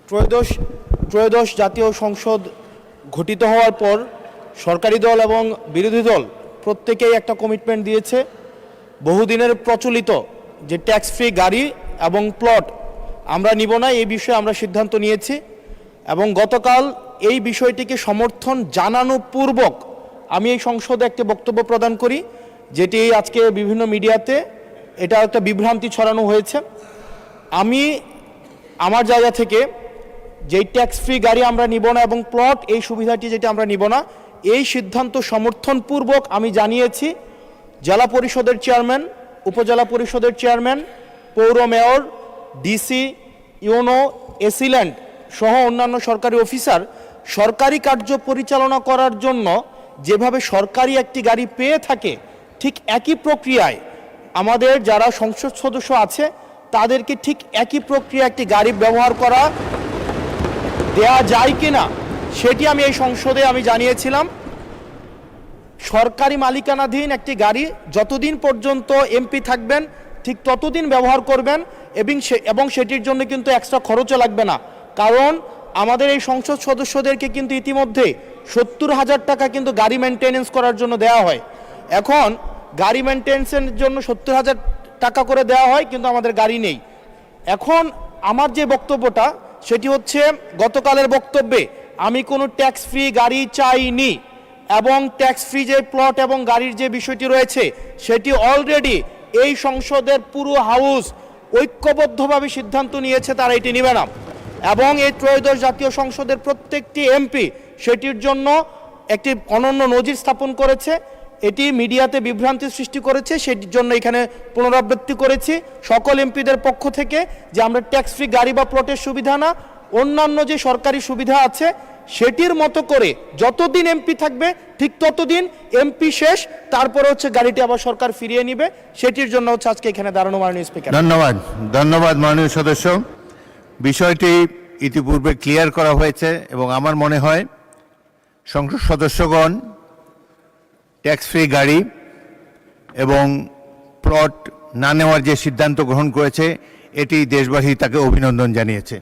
ত্রয়োদশ জাতীয় সংসদ গঠিত হওয়ার পর সরকারি দল এবং বিরোধী দল প্রত্যেকেই একটা কমিটমেন্ট দিয়েছে। বহুদিনের প্রচলিত যে ট্যাক্স ফ্রি গাড়ি এবং প্লট আমরা নিব না, এই বিষয়ে আমরা সিদ্ধান্ত নিয়েছি এবং গতকাল এই বিষয়টিকে সমর্থন জানানো পূর্বক আমি এই সংসদে একটি বক্তব্য প্রদান করি, যেটি আজকে বিভিন্ন মিডিয়াতে এটা একটা বিভ্রান্তি ছড়ানো হয়েছে। আমি আমার জায়গা থেকে যেই ট্যাক্স ফ্রি গাড়ি আমরা নিব না এবং প্লট এই সুবিধাটি যেটা আমরা নিব না, এই সিদ্ধান্ত সমর্থনপূর্বক আমি জানিয়েছি জেলা পরিষদের চেয়ারম্যান, উপজেলা পরিষদের চেয়ারম্যান, পৌর মেয়র, ডিসি, ইউনো, এসিল্যান্ড সহ অন্যান্য সরকারি অফিসার সরকারি কার্য পরিচালনা করার জন্য যেভাবে সরকারি একটি গাড়ি পেয়ে থাকে, ঠিক একই প্রক্রিয়ায় আমাদের যারা সংসদ সদস্য আছে তাদেরকে ঠিক একই প্রক্রিয়া একটি গাড়ি ব্যবহার করা দেয়া যায় কিনা সেটি আমি এই সংসদে আমি জানিয়েছিলাম। সরকারি মালিকানাধীন একটি গাড়ি যতদিন পর্যন্ত এমপি থাকবেন ঠিক ততদিন ব্যবহার করবেন এবং সেটির জন্য কিন্তু এক্সট্রা খরচও লাগবে না, কারণ আমাদের এই সংসদ সদস্যদেরকে কিন্তু ইতিমধ্যে 70,000 টাকা কিন্তু গাড়ি মেনটেনেন্স করার জন্য দেওয়া হয়। এখন গাড়ি মেনটেন্সের জন্য 70,000 টাকা করে দেওয়া হয়, কিন্তু আমাদের গাড়ি নেই। এখন আমার যে বক্তব্যটা সেটি হচ্ছে, গতকালের বক্তব্যে আমি কোনো ট্যাক্স ফ্রি গাড়ি চাইনি এবং ট্যাক্স ফ্রি যে প্লট এবং গাড়ির যে বিষয়টি রয়েছে সেটি অলরেডি এই সংসদের পুরো হাউস ঐক্যবদ্ধভাবে সিদ্ধান্ত নিয়েছে তারা এটি নেবে না এবং এই ত্রয়োদশ জাতীয় সংসদের প্রত্যেকটি এমপি সেটির জন্য একটি অনন্য নজির স্থাপন করেছে। এটি মিডিয়াতে বিভ্রান্তি সৃষ্টি করেছে, সেটির জন্য এখানে পুনরাবৃত্তি করেছি সকল এমপিদের পক্ষ থেকে যে আমরা ট্যাক্স ফ্রি গাড়ি বা প্লটের সুবিধা না, অন্যান্য যে সরকারি সুবিধা আছে সেটির মতো করে যতদিন এমপি থাকবে ঠিক ততদিন এমপি শেষ, তারপরে হচ্ছে গাড়িটি আবার সরকার ফিরিয়ে নিবে। সেটির জন্য হচ্ছে আজকে এখানে দাঁড়ানো মাননীয় স্পিকার। ধন্যবাদ মাননীয় সদস্য। বিষয়টি ইতিপূর্বে ক্লিয়ার করা হয়েছে এবং আমার মনে হয় সংসদ সদস্যগণ ট্যাক্স ফ্রি গাড়ি এবং প্লট না নেওয়ার যে সিদ্ধান্ত গ্রহণ করেছে এটি দেশবাসী তাকে অভিনন্দন জানিয়েছে।